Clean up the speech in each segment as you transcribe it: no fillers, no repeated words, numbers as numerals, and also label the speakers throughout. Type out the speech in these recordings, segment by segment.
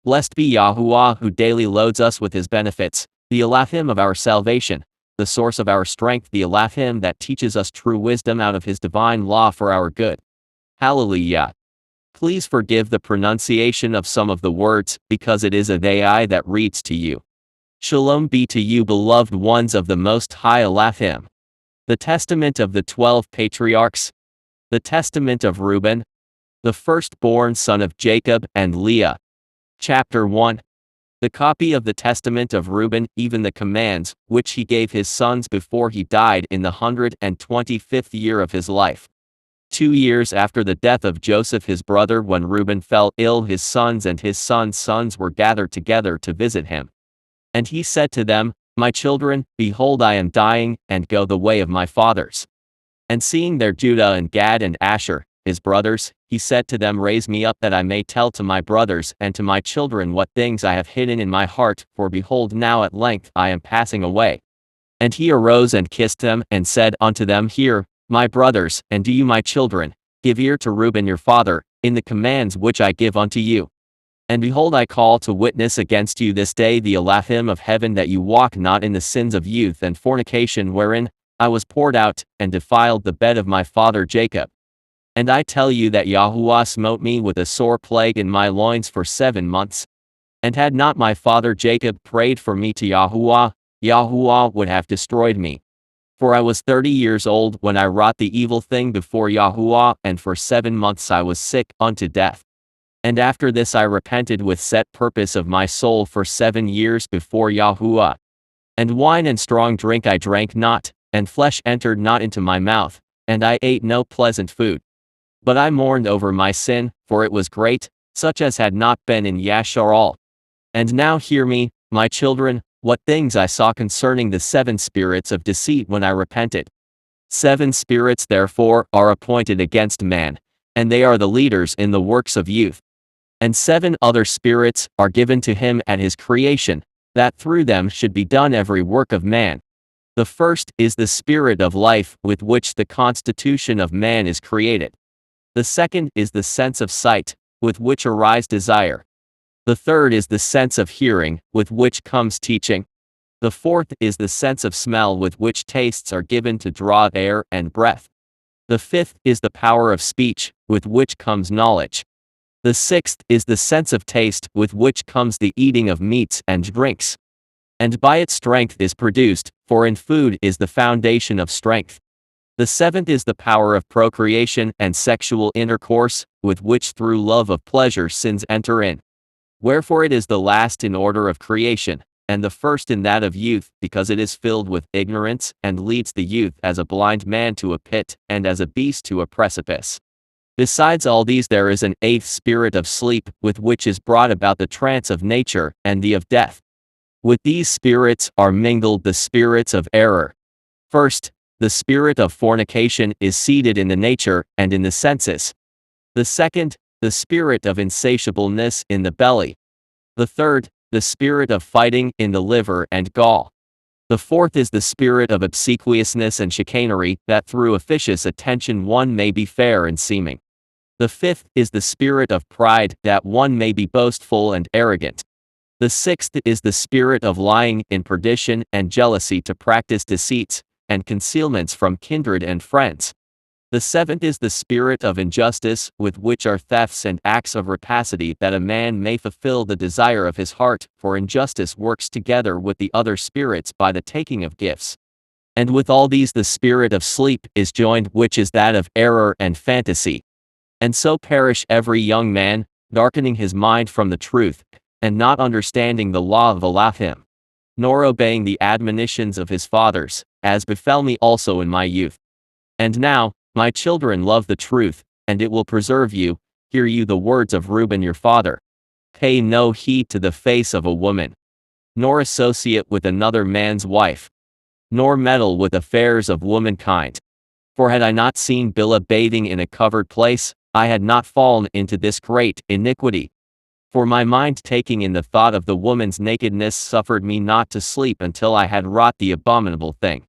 Speaker 1: Blessed be Yahuwah who daily loads us with his benefits, the Elohim of our salvation, the source of our strength, the Elohim that teaches us true wisdom out of his divine law for our good. Hallelujah. Please forgive the pronunciation of some of the words, because it is a AI that reads to you. Shalom be to you, beloved ones of the Most High Elohim. The Testament of the 12 Patriarchs. The Testament of Reuben, the firstborn son of Jacob and Leah. Chapter 1. The copy of the Testament of Reuben, even the commands, which he gave his sons before he died in the 125th year of his life. 2 years after the death of Joseph his brother, when Reuben fell ill, his sons and his sons' sons were gathered together to visit him. And he said to them, My children, behold, I am dying, and go the way of my fathers. And seeing there Judah and Gad and Asher, his brothers, he said to them, Raise me up, that I may tell to my brothers and to my children what things I have hidden in my heart, for behold, now at length I am passing away. And he arose and kissed them, and said unto them, Hear, my brothers, and do you, my children, give ear to Reuben your father, in the commands which I give unto you. And behold, I call to witness against you this day the Elohim of heaven, that you walk not in the sins of youth and fornication, wherein I was poured out, and defiled the bed of my father Jacob. And I tell you that Yahuwah smote me with a sore plague in my loins for 7 months. And had not my father Jacob prayed for me to Yahuwah, Yahuwah would have destroyed me. For I was 30 years old when I wrought the evil thing before Yahuwah, and for 7 months I was sick unto death. And after this I repented with set purpose of my soul for 7 years before Yahuwah. And wine and strong drink I drank not, and flesh entered not into my mouth, and I ate no pleasant food. But I mourned over my sin, for it was great, such as had not been in Yashar'al. And now hear me, my children, what things I saw concerning the 7 spirits of deceit when I repented. 7 spirits therefore are appointed against man, and they are the leaders in the works of youth. And 7 other spirits are given to him at his creation, that through them should be done every work of man. The first is the spirit of life, with which the constitution of man is created. The second is the sense of sight, with which arise desire. The third is the sense of hearing, with which comes teaching. The fourth is the sense of smell, with which tastes are given to draw air and breath. The fifth is the power of speech, with which comes knowledge. The sixth is the sense of taste, with which comes the eating of meats and drinks. And by it strength is produced, for in food is the foundation of strength. The seventh is the power of procreation and sexual intercourse, with which through love of pleasure sins enter in. Wherefore it is the last in order of creation, and the first in that of youth, because it is filled with ignorance, and leads the youth as a blind man to a pit, and as a beast to a precipice. Besides all these there is an 8th spirit of sleep, with which is brought about the trance of nature, and the of death. With these spirits are mingled the spirits of error. First, the spirit of fornication is seated in the nature, and in the senses. The second, the spirit of insatiableness in the belly. The third, the spirit of fighting in the liver and gall. The fourth is the spirit of obsequiousness and chicanery, that through officious attention one may be fair and seeming. The fifth is the spirit of pride, that one may be boastful and arrogant. The sixth is the spirit of lying in perdition and jealousy, to practice deceits and concealments from kindred and friends. The seventh is the spirit of injustice, with which are thefts and acts of rapacity, that a man may fulfill the desire of his heart, for injustice works together with the other spirits by the taking of gifts. And with all these the spirit of sleep is joined, which is that of error and fantasy. And so perish every young man, darkening his mind from the truth, and not understanding the law of Elohim, nor obeying the admonitions of his fathers, as befell me also in my youth. And now, My children, love the truth, and it will preserve you. Hear you the words of Reuben your father. Pay no heed to the face of a woman, nor associate with another man's wife, nor meddle with affairs of womankind. For had I not seen Bilhah bathing in a covered place, I had not fallen into this great iniquity. For my mind, taking in the thought of the woman's nakedness, suffered me not to sleep until I had wrought the abominable thing.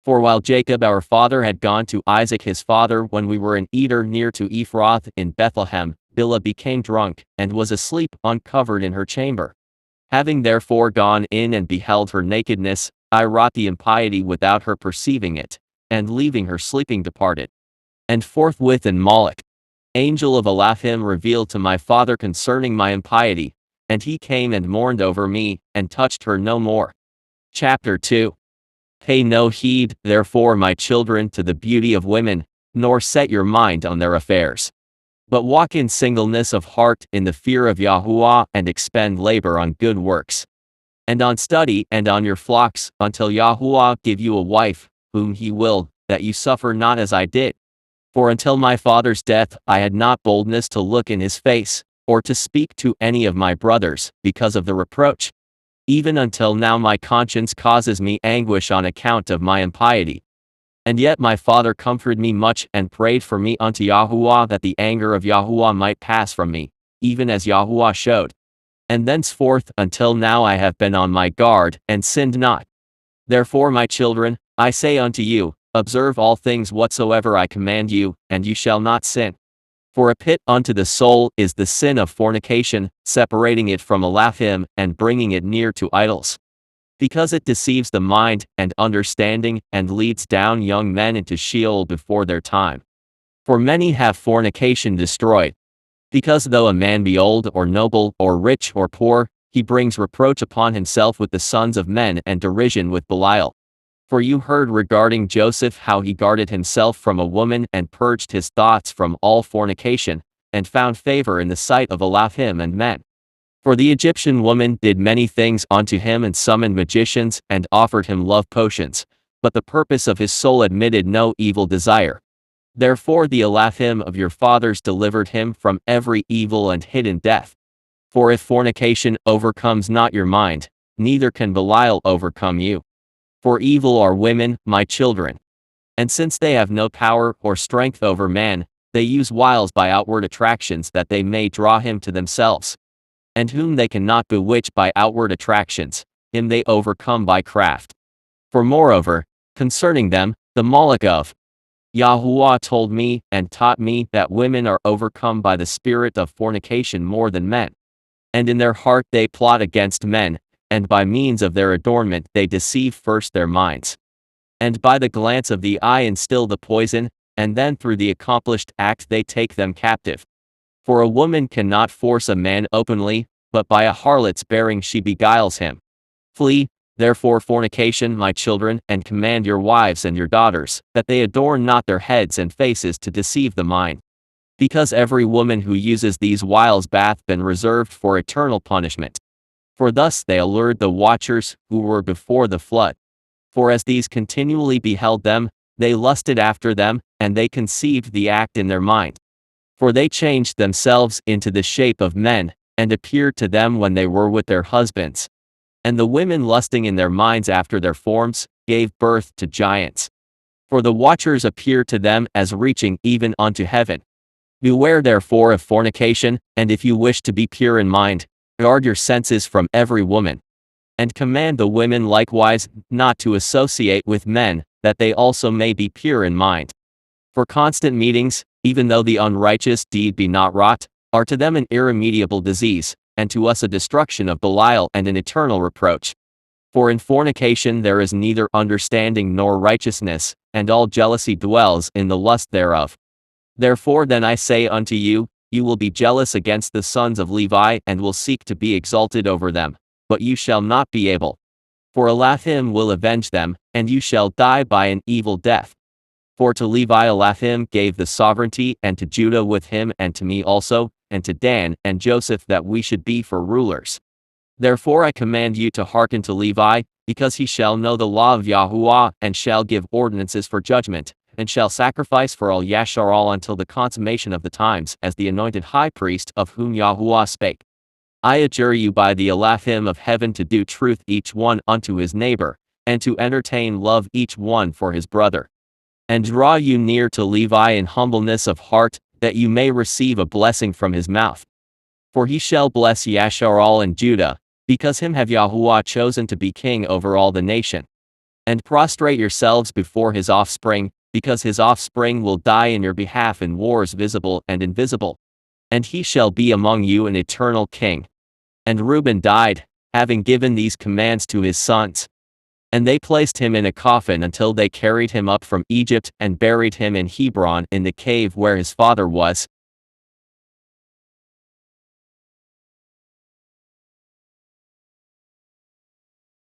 Speaker 1: For while Jacob our father had gone to Isaac his father, when we were in Eder near to Ephrath in Bethlehem, Bilhah became drunk, and was asleep, uncovered in her chamber. Having therefore gone in and beheld her nakedness, I wrought the impiety without her perceiving it, and leaving her sleeping departed. And forthwith in Moloch, angel of Elohim revealed to my father concerning my impiety, and he came and mourned over me, and touched her no more. Chapter 2. Pay no heed, therefore, my children, to the beauty of women, nor set your mind on their affairs. But walk in singleness of heart, in the fear of Yahuwah, and expend labor on good works, and on study, and on your flocks, until Yahuwah give you a wife, whom he will, that you suffer not as I did. For until my father's death I had not boldness to look in his face, or to speak to any of my brothers, because of the reproach. Even until now my conscience causes me anguish on account of my impiety. And yet my father comforted me much, and prayed for me unto Yahuwah, that the anger of Yahuwah might pass from me, even as Yahuwah showed. And thenceforth until now I have been on my guard, and sinned not. Therefore, my children, I say unto you, observe all things whatsoever I command you, and you shall not sin. For a pit unto the soul is the sin of fornication, separating it from Elohim, and bringing it near to idols. Because it deceives the mind and understanding, and leads down young men into Sheol before their time. For many have fornication destroyed. Because though a man be old, or noble, or rich, or poor, he brings reproach upon himself with the sons of men, and derision with Belial. For you heard regarding Joseph how he guarded himself from a woman, and purged his thoughts from all fornication, and found favor in the sight of Elohim and men. For the Egyptian woman did many things unto him, and summoned magicians, and offered him love potions, but the purpose of his soul admitted no evil desire. Therefore the Elohim of your fathers delivered him from every evil and hidden death. For if fornication overcomes not your mind, neither can Belial overcome you. For evil are women, my children. And since they have no power or strength over man, they use wiles by outward attractions, that they may draw him to themselves. And whom they cannot bewitch by outward attractions, him they overcome by craft. For moreover, concerning them, the Moloch of Yahuwah told me, and taught me, that women are overcome by the spirit of fornication more than men. And in their heart they plot against men, and by means of their adornment they deceive first their minds. And by the glance of the eye instill the poison, and then through the accomplished act they take them captive. For a woman cannot force a man openly, but by a harlot's bearing she beguiles him. Flee, therefore, fornication, my children, and command your wives and your daughters, that they adorn not their heads and faces to deceive the mind. Because every woman who uses these wiles hath been reserved for eternal punishment. For thus they allured the watchers who were before the flood. For as these continually beheld them, they lusted after them, and they conceived the act in their mind. For they changed themselves into the shape of men, and appeared to them when they were with their husbands. And the women, lusting in their minds after their forms, gave birth to giants. For the watchers appeared to them as reaching even unto heaven. Beware therefore of fornication, and if you wish to be pure in mind, guard your senses from every woman. And command the women likewise not to associate with men, that they also may be pure in mind. For constant meetings, even though the unrighteous deed be not wrought, are to them an irremediable disease, and to us a destruction of Belial and an eternal reproach. For in fornication there is neither understanding nor righteousness, and all jealousy dwells in the lust thereof. Therefore then I say unto you, you will be jealous against the sons of Levi, and will seek to be exalted over them, but you shall not be able. For Elohim will avenge them, and you shall die by an evil death. For to Levi Elohim gave the sovereignty, and to Judah with him, and to me also, and to Dan and Joseph, that we should be for rulers. Therefore I command you to hearken to Levi, because he shall know the law of Yahuwah, and shall give ordinances for judgment, and shall sacrifice for all Yashar'al until the consummation of the times, as the anointed high priest of whom Yahuwah spake. I adjure you by the Elohim of heaven to do truth each one unto his neighbor, and to entertain love each one for his brother. And draw you near to Levi in humbleness of heart, that you may receive a blessing from his mouth. For he shall bless Yashar'al and Judah, because him have Yahuwah chosen to be king over all the nation. And prostrate yourselves before his offspring, because his offspring will die in your behalf in wars visible and invisible. And he shall be among you an eternal king. And Reuben died, having given these commands to his sons. And they placed him in a coffin until they carried him up from Egypt and buried him in Hebron in the cave where his father was,